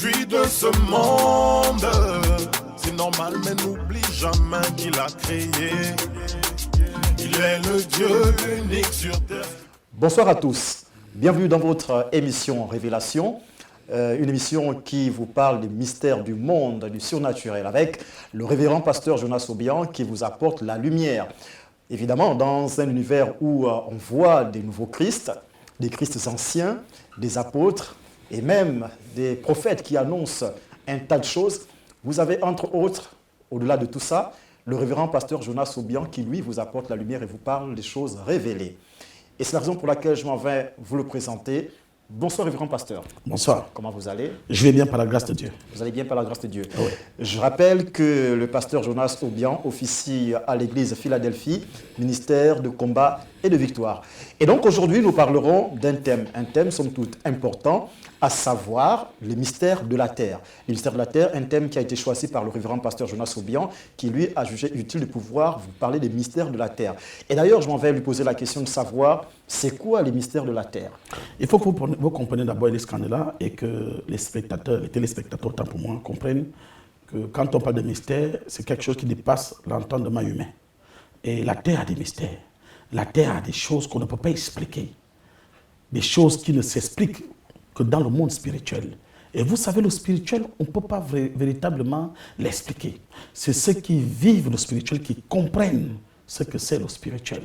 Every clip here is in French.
produit de ce monde. C'est normal, mais n'oublie jamais qu'il a créé. Il est le Dieu unique sur terre. Bonsoir à tous. Bienvenue dans votre émission Révélation. Une émission qui vous parle des mystères du monde, du surnaturel, avec le révérend pasteur Jonas Obiang qui vous apporte la lumière. Évidemment, dans un univers où on voit des nouveaux Christ, des Christs anciens, des apôtres et même des prophètes qui annoncent un tas de choses, vous avez entre autres, au-delà de tout ça, le révérend pasteur Jonas Obiang qui lui vous apporte la lumière et vous parle des choses révélées. Et c'est la raison pour laquelle je m'en vais vous le présenter. Bonsoir révérend pasteur. Bonsoir. Comment vous allez? Je vais bien par la grâce de Dieu. Vous allez bien par la grâce de Dieu. Oui. Je rappelle que le pasteur Jonas Obiang officie à l'église Philadelphie, ministère de combat et de victoire. Et donc aujourd'hui nous parlerons d'un thème, un thème somme toute important, à savoir les mystères de la terre. Les mystères de la terre, un thème qui a été choisi par le révérend pasteur Jonas Obiang, qui lui a jugé utile de pouvoir vous parler des mystères de la terre. Et d'ailleurs je m'en vais lui poser la question de savoir, c'est quoi les mystères de la terre? Il faut que vous compreniez d'abord les scandales et que les spectateurs, les téléspectateurs, autant pour moi, comprennent que quand on parle de mystère, c'est quelque chose qui dépasse l'entendement humain. Et la terre a des mystères. La terre a des choses qu'on ne peut pas expliquer. Des choses qui ne s'expliquent que dans le monde spirituel. Et vous savez, le spirituel, on ne peut pas véritablement l'expliquer. C'est ceux qui vivent le spirituel qui comprennent ce que c'est le spirituel.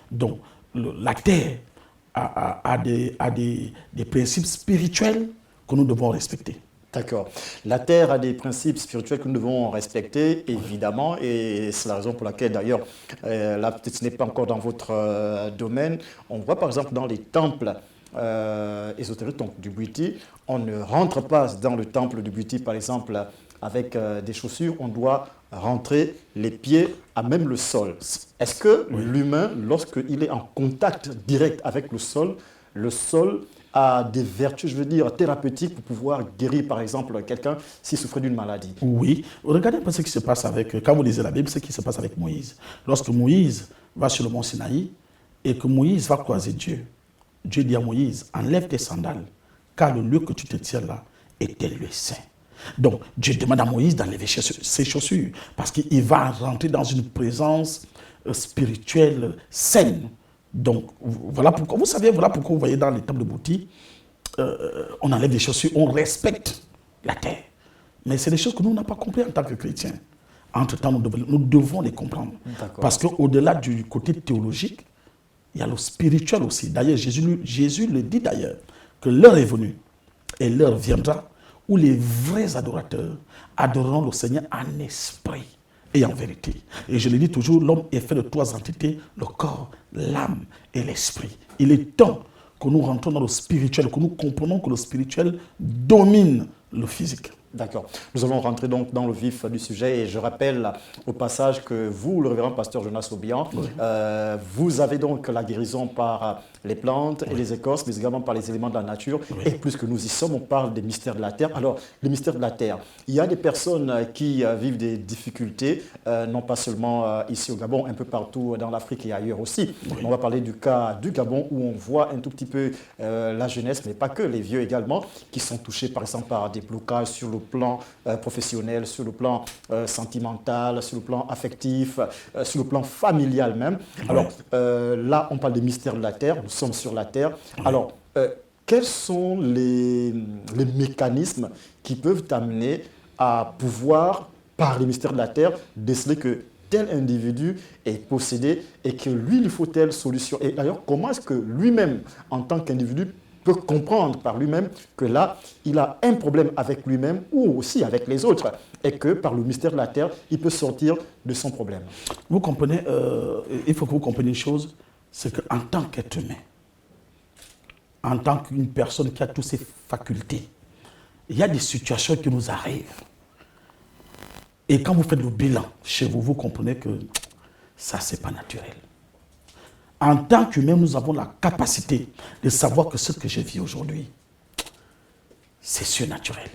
Donc, la terre a des principes spirituels que nous devons respecter. D'accord. La terre a des principes spirituels que nous devons respecter, évidemment, et c'est la raison pour laquelle, d'ailleurs, là, peut-être ce n'est pas encore dans votre domaine, on voit par exemple dans les temples ésotériques, donc du Bhuti, on ne rentre pas dans le temple du Bhuti, par exemple, avec des chaussures, on doit rentrer les pieds à même le sol. Est-ce que l'humain, lorsqu'il est en contact direct avec le sol a des vertus, je veux dire, thérapeutiques pour pouvoir guérir, par exemple, quelqu'un s'il souffrait d'une maladie? Oui. Regardez un peu ce qui se passe avec, quand vous lisez la Bible, ce qui se passe avec Moïse. Lorsque Moïse va sur le mont Sinaï et que Moïse va croiser Dieu, Dieu dit à Moïse, enlève tes sandales, car le lieu que tu te tiens là est un lieu saint. Donc, Dieu demande à Moïse d'enlever ses chaussures, parce qu'il va rentrer dans une présence spirituelle saine. Donc, voilà pourquoi, voilà pourquoi vous voyez dans les temples de Bhuti, on enlève des chaussures, on respecte la terre. Mais c'est des choses que nous n'avons pas compris en tant que chrétiens. Entre-temps, nous devons les comprendre. Parce qu'au-delà du côté théologique, il y a le spirituel aussi. D'ailleurs, Jésus le dit d'ailleurs, que l'heure est venue et l'heure viendra où les vrais adorateurs adoreront le Seigneur en esprit et en vérité. Et je le dis toujours, l'homme est fait de trois entités, le corps, l'âme et l'esprit. Il est temps que nous rentrons dans le spirituel, que nous comprenons que le spirituel domine le physique. D'accord. Nous allons rentrer donc dans le vif du sujet et je rappelle au passage que vous, le révérend pasteur Jonas Obiang, vous avez donc la guérison par les plantes et les écorces, mais également par les éléments de la nature. Et plus que nous y sommes, on parle des mystères de la terre. Alors, les mystères de la terre, il y a des personnes qui vivent des difficultés, non pas seulement ici au Gabon, un peu partout dans l'Afrique et ailleurs aussi. On va parler du cas du Gabon où on voit un tout petit peu la jeunesse, mais pas que, les vieux également, qui sont touchés par exemple par des blocages sur le plan professionnel, sur le plan sentimental, sur le plan affectif, sur le plan familial même. Alors là, on parle des mystères de la terre, nous sommes sur la terre. Alors, quels sont les mécanismes qui peuvent amener à pouvoir, par les mystères de la terre, déceler que tel individu est possédé et que lui, il faut telle solution? Et d'ailleurs, comment est-ce que lui-même, en tant qu'individu, peut comprendre par lui-même que là, il a un problème avec lui-même ou aussi avec les autres et que par le mystère de la terre, il peut sortir de son problème? Vous comprenez, il faut que vous compreniez une chose, c'est qu'en tant qu'être humain, en tant qu'une personne qui a toutes ses facultés, il y a des situations qui nous arrivent. Et quand vous faites le bilan chez vous, vous comprenez que ça, c'est pas naturel. En tant qu'humain, nous avons la capacité de savoir que ce que je vis aujourd'hui, c'est surnaturel.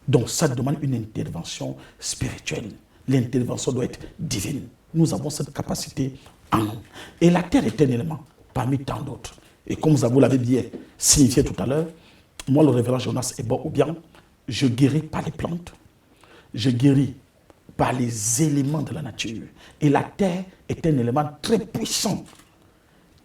Donc ça demande une intervention spirituelle. L'intervention doit être divine. Nous avons cette capacité en nous. Et la terre est un élément parmi tant d'autres. Et comme vous l'avez bien signifié tout à l'heure, moi, le révérend Jonas Obiang, je guéris par les plantes, je guéris par les éléments de la nature. Et la terre est un élément très puissant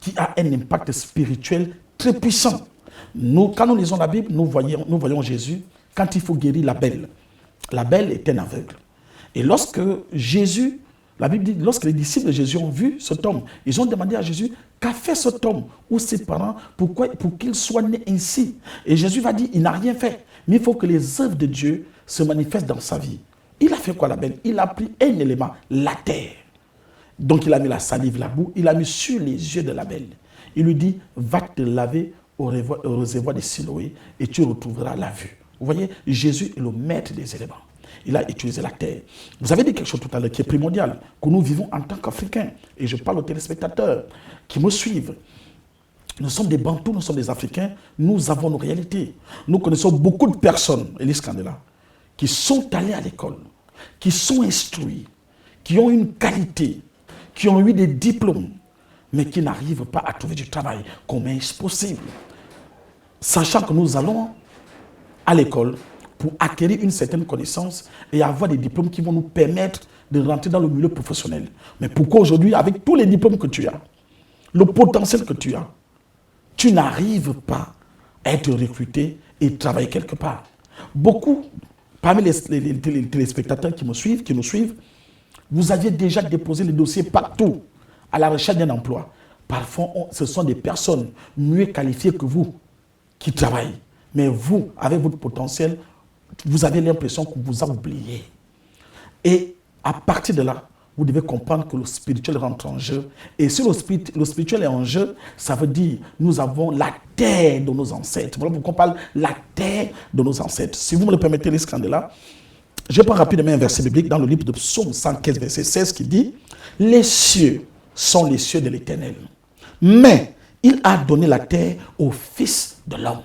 qui a un impact spirituel très puissant. Nous, quand nous lisons la Bible, nous voyons Jésus quand il faut guérir la belle. La belle est un aveugle. Et lorsque Jésus, la Bible dit, lorsque les disciples de Jésus ont vu cet homme, ils ont demandé à Jésus, qu'a fait cet homme ou ses parents pour qu'il soit né ainsi? Et Jésus va dire, il n'a rien fait. Mais il faut que les œuvres de Dieu se manifestent dans sa vie. Il a fait quoi la belle? Il a pris un élément, la terre. Donc il a mis la salive, la boue, il a mis sur les yeux de la belle. Il lui dit, va te laver au réservoir de Siloé et tu retrouveras la vue. Vous voyez, Jésus est le maître des éléments. Il a utilisé la terre. Vous avez dit quelque chose tout à l'heure qui est primordial, que nous vivons en tant qu'Africains. Et je parle aux téléspectateurs qui me suivent. Nous sommes des Bantous, nous sommes des Africains, nous avons nos réalités. Nous connaissons beaucoup de personnes, Élise Candela, qui sont allés à l'école, qui sont instruits, qui ont une qualité, qui ont eu des diplômes, mais qui n'arrivent pas à trouver du travail. Comment est-ce possible? Sachant que nous allons à l'école pour acquérir une certaine connaissance et avoir des diplômes qui vont nous permettre de rentrer dans le milieu professionnel. Mais pourquoi aujourd'hui, avec tous les diplômes que tu as, le potentiel que tu as, tu n'arrives pas à être recruté et travailler quelque part? Beaucoup, parmi les téléspectateurs qui nous suivent, vous aviez déjà déposé les dossiers partout à la recherche d'un emploi. Parfois, ce sont des personnes mieux qualifiées que vous qui travaillent. Mais vous, avec votre potentiel, vous avez l'impression qu'on vous a oublié. Et à partir de là, vous devez comprendre que le spirituel rentre en jeu. Et si le spirituel est en jeu, ça veut dire nous avons la terre de nos ancêtres. Voilà pourquoi on parle la terre de nos ancêtres. Si vous me le permettez, Élise Candela, je prends rapidement un verset biblique dans le livre de Psaume 115, verset 16, qui dit « Les cieux sont les cieux de l'Éternel, mais il a donné la terre au Fils de l'homme. »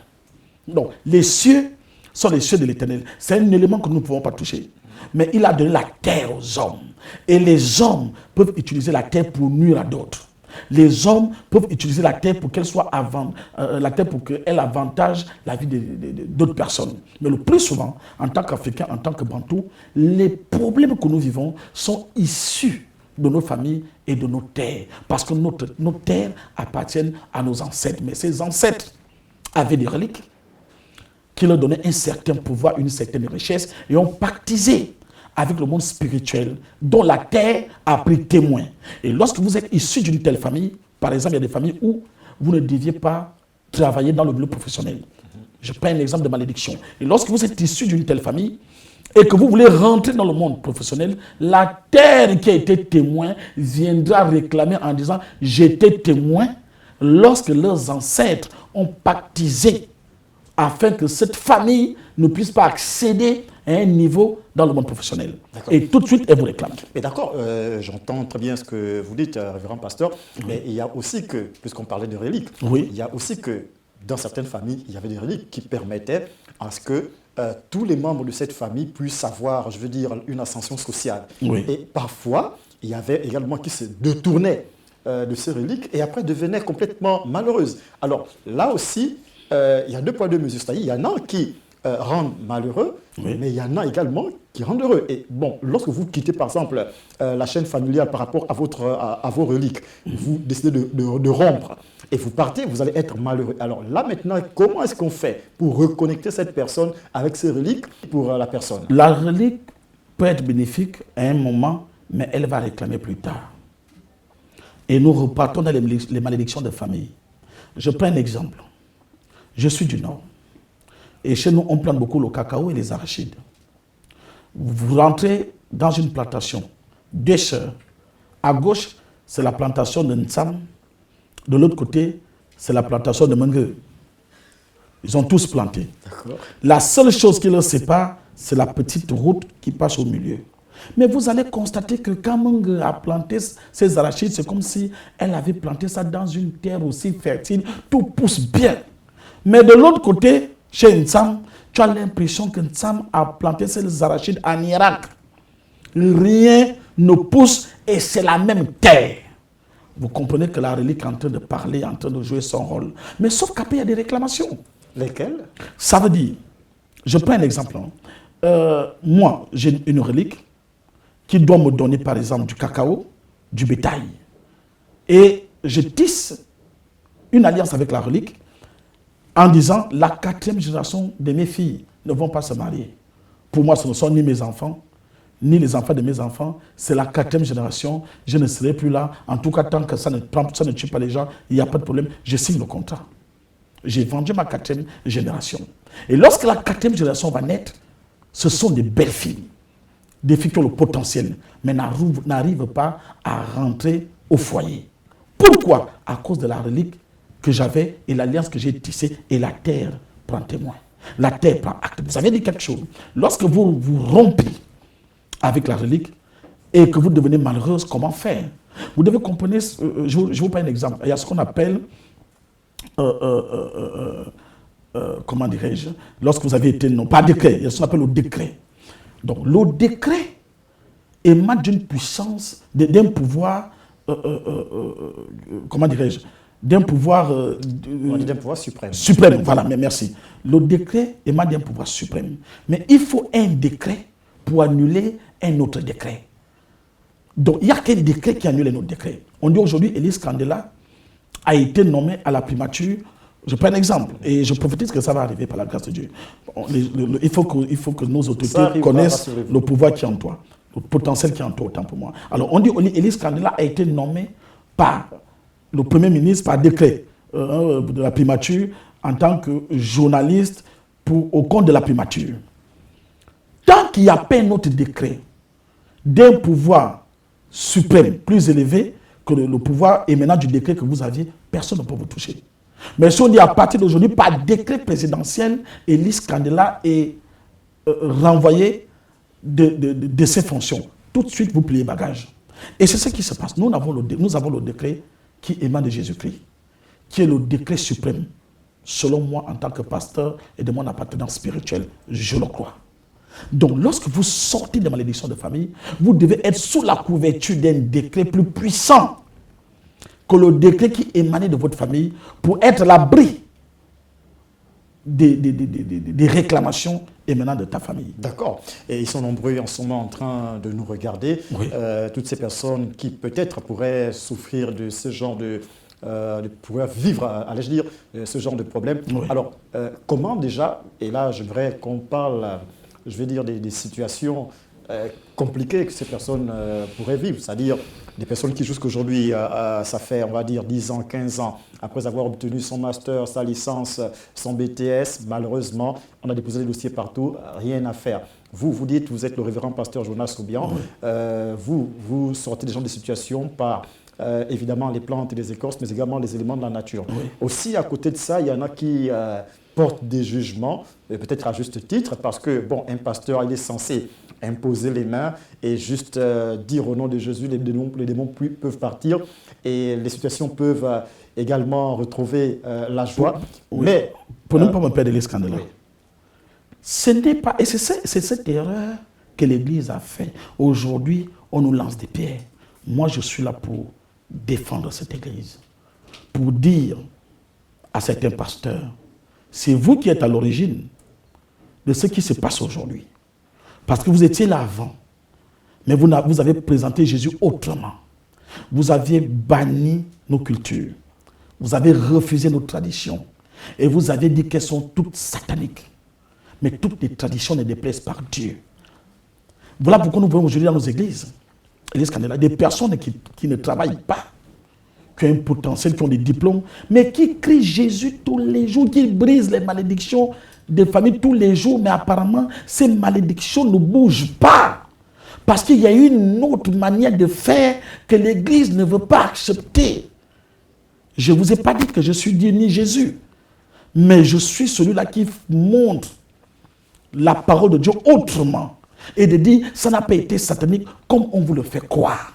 Donc, les cieux sont les cieux de l'Éternel. C'est un élément que nous ne pouvons pas toucher. Mais il a donné la terre aux hommes. Et les hommes peuvent utiliser la terre pour nuire à d'autres. Les hommes peuvent utiliser la terre pour qu'elle soit pour qu'elle avantage la vie d'autres personnes. Mais le plus souvent, en tant qu'Africains, en tant que Bantous, les problèmes que nous vivons sont issus de nos familles et de nos terres. Parce que nos terres appartiennent à nos ancêtres. Mais ces ancêtres avaient des reliques qui leur donnaient un certain pouvoir, une certaine richesse, et ont pactisé avec le monde spirituel, dont la terre a pris témoin. Et lorsque vous êtes issu d'une telle famille, par exemple, il y a des familles où vous ne deviez pas travailler dans le milieu professionnel. Je prends un exemple de malédiction. Et lorsque vous êtes issu d'une telle famille, et que vous voulez rentrer dans le monde professionnel, la terre qui a été témoin viendra réclamer en disant « j'étais témoin » lorsque leurs ancêtres ont pactisé afin que cette famille ne puisse pas accéder à un niveau dans le monde professionnel. Et tout de suite, elle vous réclame. Mais d'accord, j'entends très bien ce que vous dites, révérend pasteur, mais il y a aussi que, puisqu'on parlait de reliques, il y a aussi que dans certaines familles, il y avait des reliques qui permettaient à ce que tous les membres de cette famille puissent avoir, je veux dire, une ascension sociale. Et parfois, il y avait également qui se détournaient de ces reliques et après devenaient complètement malheureuses. Alors là aussi, il y a deux poids, deux mesures. C'est-à-dire, il y en a qui rendent malheureux, mais il y en a également qui rendent heureux. Et bon, lorsque vous quittez par exemple la chaîne familiale par rapport à vos reliques, vous décidez de rompre et vous partez, vous allez être malheureux. Alors là maintenant, comment est-ce qu'on fait pour reconnecter cette personne avec ses reliques pour la personne? La relique peut être bénéfique à un moment, mais elle va réclamer plus tard. Et nous repartons dans les malédictions de famille. Je prends un exemple. Je suis du Nord. Et chez nous, on plante beaucoup le cacao et les arachides. Vous rentrez dans une plantation, deux sœurs. À gauche, c'est la plantation de Ntsam. De l'autre côté, c'est la plantation de Mengue. Ils ont tous planté. La seule chose qui leur sépare, c'est la petite route qui passe au milieu. Mais vous allez constater que quand Mengue a planté ses arachides, c'est comme si elle avait planté ça dans une terre aussi fertile. Tout pousse bien. Mais de l'autre côté, chez Ntsam, tu as l'impression que Ntsam a planté ses arachides en Irak. Rien ne pousse et c'est la même terre. Vous comprenez que la relique est en train de parler, en train de jouer son rôle. Mais sauf qu'après, il y a des réclamations. Lesquelles? Ça veut dire, Je prends un exemple. Moi, j'ai une relique qui doit me donner, par exemple, du cacao, du bétail. Et je tisse une alliance avec la relique en disant la 4e génération de mes filles ne vont pas se marier. Pour moi, ce ne sont ni mes enfants, ni les enfants de mes enfants. C'est la 4e génération. Je ne serai plus là. En tout cas, tant que ça ne tue pas les gens, il n'y a pas de problème. Je signe le contrat. J'ai vendu ma 4e génération. Et lorsque la 4e génération va naître, ce sont des belles filles. Des filles qui ont le potentiel, mais n'arrivent pas à rentrer au foyer. Pourquoi? À cause de la relique que j'avais et l'alliance que j'ai tissée, et la terre prend témoin. La terre prend acte. Vous avez dit quelque chose. Lorsque vous vous rompez avec la relique et que vous devenez malheureuse, comment faire? Vous devez comprendre, je vous prends un exemple. Il y a ce qu'on appelle, comment dirais-je, lorsque vous avez été, non pas décret, il y a ce qu'on appelle le décret. Donc le décret émane d'une puissance, d'un pouvoir, comment dirais-je, d'un pouvoir, d'un pouvoir suprême. Suprême, voilà, mais merci. Le décret émane d'un pouvoir suprême. Mais il faut un décret pour annuler un autre décret. Donc il n'y a qu'un décret qui annule un autre décret. On dit aujourd'hui, Élise Kandela a été nommée à la primature. Je prends un exemple et je prophétise que ça va arriver par la grâce de Dieu. Il faut que nos autorités connaissent le pouvoir qui est en toi, le potentiel qui est en toi, autant pour moi. Alors on dit Élise Kandela a été nommée par le Premier ministre par décret de la primature en tant que journaliste au compte de la primature. Tant qu'il n'y a pas un autre décret d'un pouvoir suprême plus élevé que le pouvoir émanant du décret que vous aviez, personne ne peut vous toucher. Mais si on dit à partir d'aujourd'hui, par décret présidentiel, Élise Kandela est renvoyée de ses fonctions. Tout de suite, vous pliez bagage. Et c'est ce qui se passe. Nous avons le décret qui émane de Jésus-Christ, qui est le décret suprême, selon moi, en tant que pasteur et de mon appartenance spirituelle. Je le crois. Donc, lorsque vous sortez de malédiction de famille, vous devez être sous la couverture d'un décret plus puissant que le décret qui émanait de votre famille pour être à l'abri des réclamations émanant de ta famille. D'accord. Et ils sont nombreux en ce moment en train de nous regarder. Oui. Toutes ces personnes qui peut-être pourraient souffrir de ce genre de pouvoir vivre, allais-je dire, ce genre de problème. Oui. Alors, comment déjà, et là j'aimerais qu'on parle, je vais dire, des situations compliquées que ces personnes pourraient vivre, c'est-à-dire des personnes qui jusqu'aujourd'hui, ça fait, on va dire, 10 ans, 15 ans, après avoir obtenu son master, sa licence, son BTS, malheureusement, on a déposé les dossiers partout, rien à faire. Vous dites, vous êtes le révérend pasteur Jonas Obiang, oui. Vous sortez des gens de situations par, évidemment, les plantes et les écorces, mais également les éléments de la nature. Oui. Aussi, à côté de ça, il y en a qui portent des jugements, peut-être à juste titre, parce que, bon, un pasteur, il est censé imposer les mains et juste dire au nom de Jésus, les démons peuvent partir et les situations peuvent également retrouver la joie. Oui. Mais pour ne pas me perdre les scandales. Oui. Ce n'est pas, et c'est cette erreur que l'Église a fait. Aujourd'hui, on nous lance des pierres. Moi, je suis là pour défendre cette Église, pour dire à certains pasteurs, c'est vous qui êtes à l'origine de ce qui se passe aujourd'hui. Parce que vous étiez là avant, mais vous avez présenté Jésus autrement. Vous aviez banni nos cultures. Vous avez refusé nos traditions. Et vous avez dit qu'elles sont toutes sataniques. Mais toutes les traditions ne déplaisent par Dieu. Voilà pourquoi nous voyons aujourd'hui dans nos églises, des personnes qui ne travaillent pas, qui ont un potentiel, qui ont des diplômes, mais qui crient Jésus tous les jours, qui brisent les malédictions des familles tous les jours, mais apparemment, ces malédictions ne bougent pas. Parce qu'il y a une autre manière de faire que l'Église ne veut pas accepter. Je ne vous ai pas dit que je suis Dieu ni Jésus, mais je suis celui-là qui montre la parole de Dieu autrement. Et de dire, ça n'a pas été satanique comme on vous le fait croire.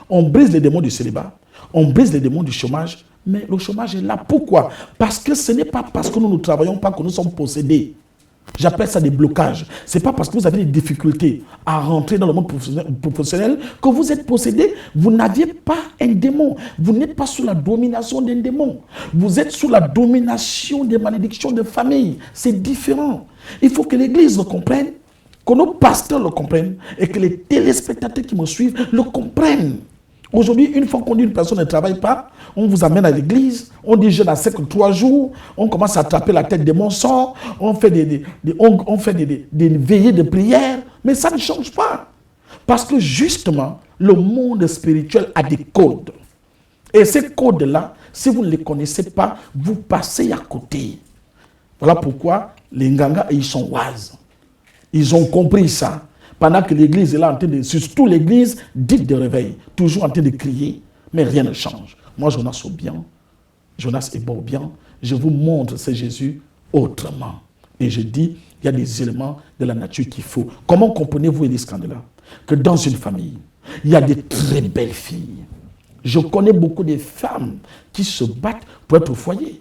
On brise les démons du célibat, on brise les démons du chômage, mais le chômage est là. Pourquoi? Parce que ce n'est pas parce que nous ne travaillons pas que nous sommes possédés. J'appelle ça des blocages. Ce n'est pas parce que vous avez des difficultés à rentrer dans le monde professionnel que vous êtes possédé. Vous n'aviez pas un démon. Vous n'êtes pas sous la domination d'un démon. Vous êtes sous la domination des malédictions de famille. C'est différent. Il faut que l'Église le comprenne, que nos pasteurs le comprennent et que les téléspectateurs qui me suivent le comprennent. Aujourd'hui, une fois qu'on dit une personne ne travaille pas, on vous amène à l'église, on dit jeûne à sec 3 jours, on commence à attraper la tête des monstres, on fait des veillées de prière, mais ça ne change pas. Parce que justement, le monde spirituel a des codes. Et ces codes-là, si vous ne les connaissez pas, vous passez à côté. Voilà pourquoi les Nganga, ils sont wise. Ils ont compris ça. Pendant que l'église est là en train de... Surtout l'église dite de réveil, toujours en train de crier, mais rien ne change. Moi, Jonas Obiang, Jonas Obiang, je vous montre ce Jésus autrement. Et je dis, il y a des éléments de la nature qu'il faut. Comment comprenez-vous, Élise Candela, que dans une famille, il y a des très belles filles. Je connais beaucoup de femmes qui se battent pour être au foyer,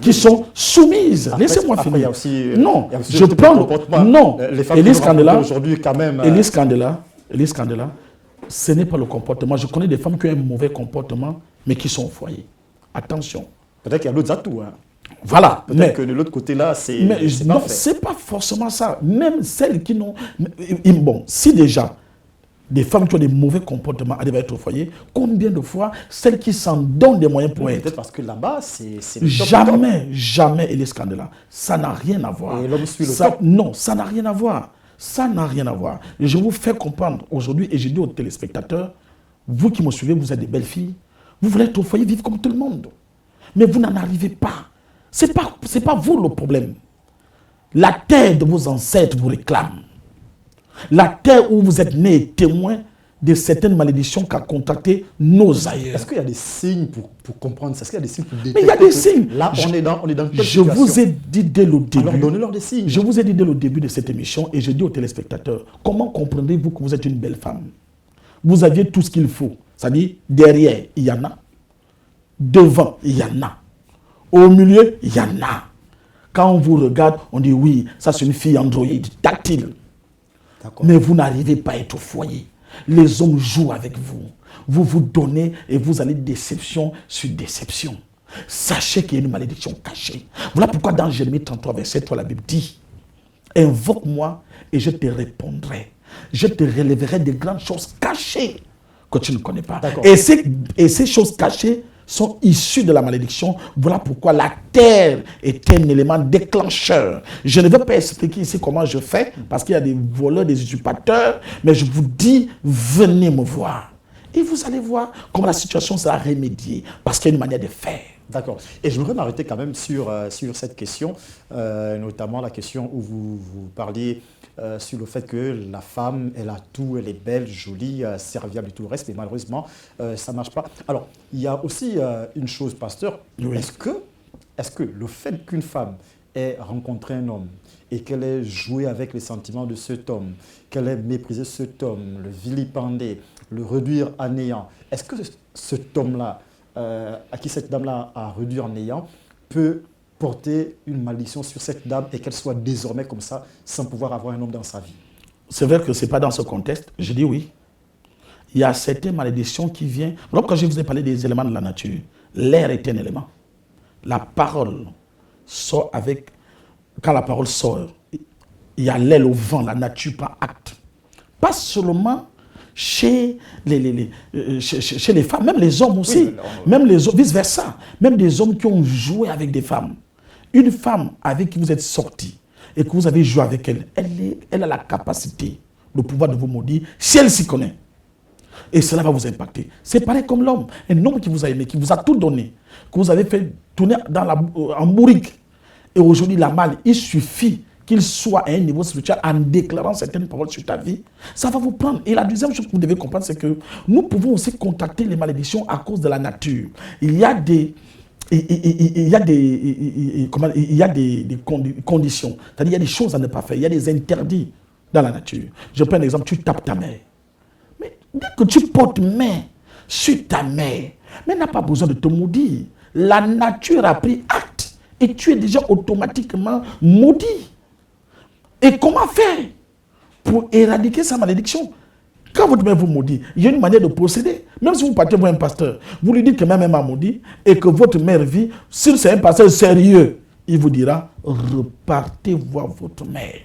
qui sont soumises. Laissez-moi finir. Il y a aussi, non, je prends. Non, les femmes Élise Candela, aujourd'hui, quand même. Élise Candela, ce n'est pas le comportement. Je connais des femmes qui ont un mauvais comportement, mais qui sont au foyer. Attention. Peut-être qu'il y a d'autres atouts. Hein. Voilà. Peut-être que de l'autre côté là, c'est. Non, c'est pas forcément ça. Même celles qui n'ont. Bon, si déjà des femmes qui ont des mauvais comportements arrivent à être au foyer, combien de fois celles qui s'en donnent des moyens pour être. Peut-être parce que là-bas, c'est. Jamais, Élise Candela. Ça n'a rien à voir. Et l'homme suit le top. Non, ça n'a rien à voir. Ça n'a rien à voir. Et je vous fais comprendre aujourd'hui, et je dis aux téléspectateurs, vous qui me suivez, vous êtes des belles filles, vous voulez être au foyer, vivre comme tout le monde. Mais vous n'en arrivez pas. Ce n'est pas vous le problème. La terre de vos ancêtres vous réclame. La terre où vous êtes nés est témoin de certaines malédictions qu'a contractées nos aïeux. Est-ce qu'il y a des signes pour comprendre ça? Est-ce qu'il y a des signes pour détecter? Mais il y a des signes. Là, on est dans quelle situation? Je vous ai dit dès le début. Alors donnez-leur des signes. Je vous ai dit dès le début de cette émission et je dis aux téléspectateurs, comment comprendrez-vous que vous êtes une belle femme? Vous aviez tout ce qu'il faut. C'est-à-dire, derrière, il y en a. Devant, il y en a. Au milieu, il y en a. Quand on vous regarde, on dit oui, ça c'est une fille androïde, tactile. Mais vous n'arrivez pas à être au foyer. Les hommes jouent avec vous. Vous vous donnez et vous allez déception sur déception. Sachez qu'il y a une malédiction cachée. Voilà pourquoi dans Jérémie 33, verset 3, la Bible dit, invoque-moi et je te répondrai. Je te relèverai des grandes choses cachées que tu ne connais pas. Et ces choses cachées sont issues de la malédiction. Voilà pourquoi la terre est un élément déclencheur. Je ne vais pas expliquer ici comment je fais, parce qu'il y a des voleurs, des usurpateurs, mais je vous dis, venez me voir. Et vous allez voir comment la situation sera remédiée, parce qu'il y a une manière de faire. D'accord. Et je voudrais m'arrêter quand même sur cette question, notamment la question où vous parliez sur le fait que la femme, elle a tout, elle est belle, jolie, serviable et tout le reste, mais malheureusement, ça ne marche pas. Alors, il y a aussi une chose, pasteur. Oui. Est-ce que le fait qu'une femme ait rencontré un homme et qu'elle ait joué avec les sentiments de cet homme, qu'elle ait méprisé cet homme, le vilipender, le réduire à néant, est-ce que cet homme-là, à qui cette dame-là a réduit en néant, peut porter une malédiction sur cette dame et qu'elle soit désormais comme ça, sans pouvoir avoir un homme dans sa vie? C'est vrai que ce n'est pas dans ce contexte. Je dis oui. Il y a certaines malédictions qui viennent. Donc, quand je vous ai parlé des éléments de la nature, l'air est un élément. La parole sort avec... Quand la parole sort, il y a l'aile au vent, la nature prend acte. Pas seulement chez les femmes, même les hommes aussi. Oui, même les hommes, vice-versa. Même des hommes qui ont joué avec des femmes. Une femme avec qui vous êtes sorti et que vous avez joué avec elle, elle a la capacité, le pouvoir de vous maudire, si elle s'y connaît. Et cela va vous impacter. C'est pareil comme l'homme. Un homme qui vous a aimé, qui vous a tout donné, que vous avez fait tourner en bourrique. Et aujourd'hui, la malle, il suffit qu'il soit à un niveau spirituel en déclarant certaines paroles sur ta vie, ça va vous prendre. Et la deuxième chose que vous devez comprendre, c'est que nous pouvons aussi contacter les malédictions à cause de la nature. Il y a des conditions, c'est-à-dire il y a des choses à ne pas faire, il y a des interdits dans la nature. Je prends un exemple, tu tapes ta mère. Mais dès que tu portes main sur ta mère, mais n'a pas besoin de te maudire. La nature a pris acte et tu es déjà automatiquement maudit. Et comment faire pour éradiquer sa malédiction? Quand votre mère vous maudit, il y a une manière de procéder. Même si vous partez voir un pasteur, vous lui dites que ma mère m'a maudit et que votre mère vit, si c'est un pasteur sérieux, il vous dira, repartez voir votre mère.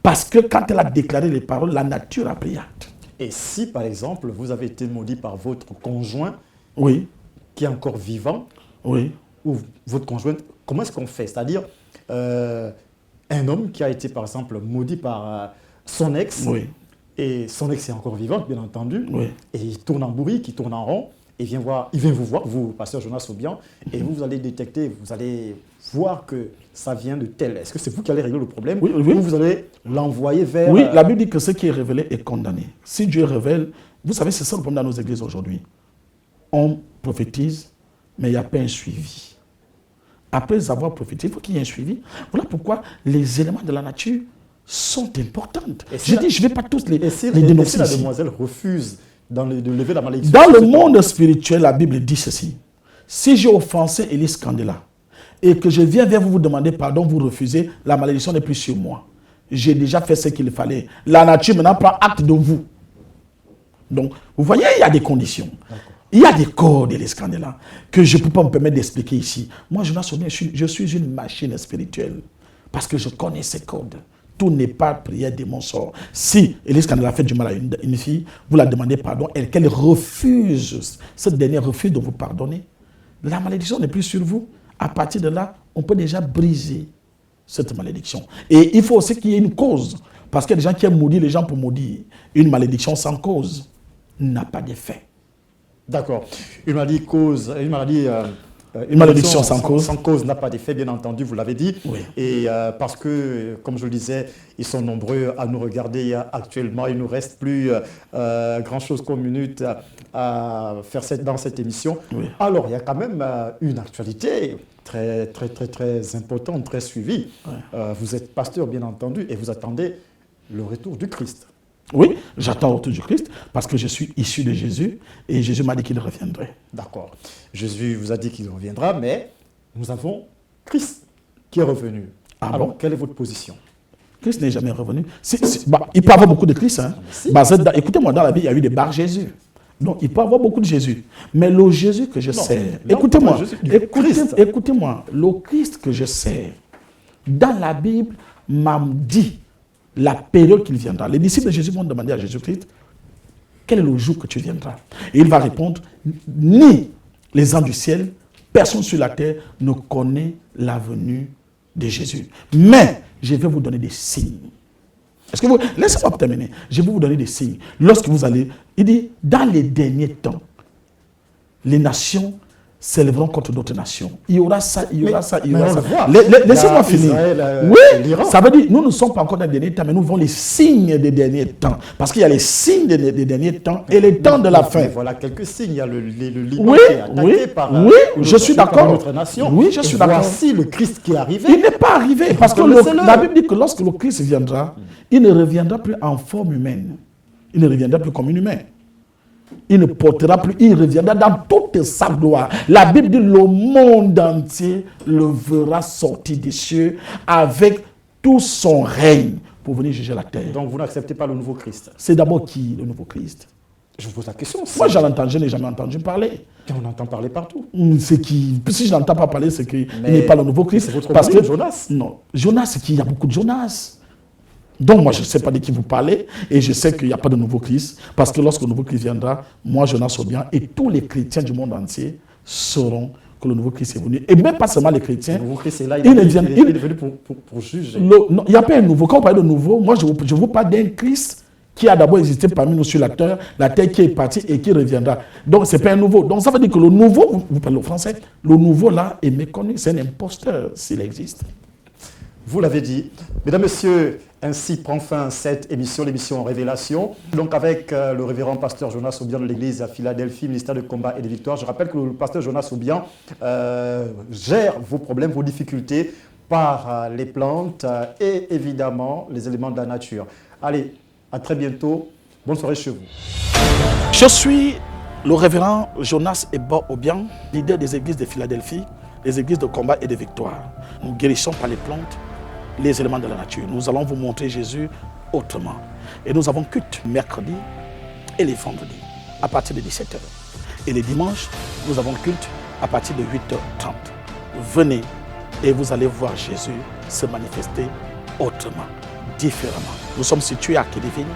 Parce que quand elle a déclaré les paroles, la nature a pris acte. Et si, par exemple, vous avez été maudit par votre conjoint, Oui, qui est encore vivant, oui. ou votre conjointe, comment est-ce qu'on fait? C'est-à-dire, un homme qui a été, par exemple, maudit par son ex, Oui. et son ex est encore vivant, bien entendu, Oui. et il tourne en bourrique, il tourne en rond, et il vient vous voir, vous, pasteur Jonas Obiang, et vous allez détecter, vous allez voir que ça vient de tel. Est-ce que c'est vous qui allez régler le problème, Oui, oui. ou vous allez l'envoyer vers... Oui, la Bible dit que ce qui est révélé est condamné. Si Dieu révèle, vous savez, c'est ça le problème dans nos églises aujourd'hui. On prophétise, mais il n'y a pas un suivi. Après avoir prophétisé, il faut qu'il y ait un suivi. Voilà pourquoi les éléments de la nature sont importants. Je ne vais pas tous les dénoncer. Si la demoiselle refuse de lever la malédiction... Dans le monde spirituel, la Bible dit ceci. Si j'ai offensé Élise Candela, et que je viens vers vous vous demander pardon, vous refusez, la malédiction n'est plus sur moi. J'ai déjà fait ce qu'il fallait. La nature maintenant prend acte de vous. Donc, vous voyez, il y a des conditions. Il y a des codes, Élise Candela, que je ne peux pas me permettre d'expliquer ici. Moi, je suis une machine spirituelle, parce que je connais ces codes. Tout n'est pas prière de mon sort. Si Élise Candela a fait du mal à une fille, vous la demandez pardon, et qu'elle refuse, cette dernière refuse de vous pardonner, la malédiction n'est plus sur vous. À partir de là, on peut déjà briser cette malédiction. Et il faut aussi qu'il y ait une cause. Parce qu'il y a des gens qui aiment maudire les gens pour maudire. Une malédiction sans cause n'a pas d'effet. D'accord. Une malédiction sans cause. Sans cause n'a pas d'effet, bien entendu, vous l'avez dit. Oui. Et parce que, comme je le disais, ils sont nombreux à nous regarder actuellement. Il ne nous reste plus grand-chose qu'une minute à faire dans cette émission. Oui. Alors, il y a quand même une actualité très, très, très, très importante, très suivie. Oui. Vous êtes pasteur, bien entendu, et vous attendez le retour du Christ. Oui, j'attends le retour du Christ parce que je suis issu de Jésus et Jésus m'a dit qu'il reviendrait. D'accord. Jésus vous a dit qu'il reviendra, mais nous avons Christ qui est revenu. Ah Alors, bon? quelle est votre position? Christ n'est jamais revenu. Il peut y avoir beaucoup de Christ. Hein. Si. Écoutez-moi, dans la Bible, il y a eu des bar Jésus. Donc, il peut y avoir beaucoup de Jésus. Mais le Jésus que je sers, écoutez-moi, écoutez-moi, le Christ que je sers, dans la Bible, m'a dit la période qu'il viendra. Les disciples de Jésus vont demander à Jésus-Christ, quel est le jour que tu viendras? Et il va répondre, ni les anges du ciel, personne sur la terre ne connaît la venue de Jésus. Mais je vais vous donner des signes. Est-ce que vous... Laissez-moi terminer. Je vais vous donner des signes. Lorsque vous allez... Il dit, dans les derniers temps, les nations s'élèveront contre d'autres nations. Il y aura ça, il y aura ça, il y aura ça. Laissez-moi finir. Israël, oui, ça veut dire, nous ne sommes pas encore dans les derniers temps, mais nous voyons les signes des derniers temps. Parce qu'il y a les signes des derniers temps et les temps de la fin. Voilà quelques signes. Il y a le Liban Oui, qui est attaqué par je suis d'accord. notre nation. Oui, je suis d'accord. Voici le Christ qui est arrivé. Il n'est pas arrivé. Parce que la Bible dit que lorsque le Christ viendra, il ne reviendra plus en forme humaine. Il ne reviendra plus comme un humain. Il ne portera plus, il reviendra dans toute sa gloire. La Bible dit le monde entier le verra sortir des cieux avec tout son règne pour venir juger la terre. Donc vous n'acceptez pas le nouveau Christ? C'est d'abord qui le nouveau Christ? Je vous pose la question. Moi je n'ai jamais entendu parler. Et on entend parler partout. Si je n'entends pas parler, c'est qu'il n'est pas le nouveau Christ. C'est votre parce que Jonas. Non, Jonas, c'est qu'il y a beaucoup de Jonas. Donc moi je ne sais pas de qui vous parlez et je sais qu'il n'y a pas de nouveau Christ parce que lorsque le nouveau Christ viendra, moi Jonas Obiang et tous les chrétiens du monde entier sauront que le nouveau Christ est venu. Et même pas seulement les chrétiens. Le nouveau Christ est là, il est venu pour juger. Il n'y a pas un nouveau. Quand on parle de nouveau, moi je vous parle d'un Christ qui a d'abord existé parmi nous sur la terre qui est partie et qui reviendra. Donc ce n'est pas un nouveau. Donc ça veut dire que le nouveau, vous parlez au français, le nouveau là est méconnu, c'est un imposteur s'il existe. Vous l'avez dit. Mesdames, Messieurs, ainsi prend fin cette émission, l'émission Révélation. Donc avec le révérend pasteur Jonas Obiang de l'église à Philadelphie, ministère de combat et de victoire. Je rappelle que le pasteur Jonas Obiang gère vos problèmes, vos difficultés par les plantes et évidemment les éléments de la nature. Allez, à très bientôt. Bonne soirée chez vous. Je suis le révérend Jonas Obiang, leader des églises de Philadelphie, les églises de combat et de victoire. Nous guérissons par les plantes les éléments de la nature. Nous allons vous montrer Jésus autrement. Et nous avons culte mercredi et les vendredis à partir de 17h. Et les dimanches, nous avons culte à partir de 8h30. Venez et vous allez voir Jésus se manifester autrement, différemment. Nous sommes situés à Kédivine,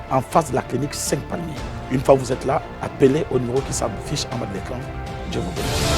en face de la clinique 5 Palmiers. Une fois que vous êtes là, appelez au numéro qui s'affiche en bas de l'écran. Dieu vous bénisse.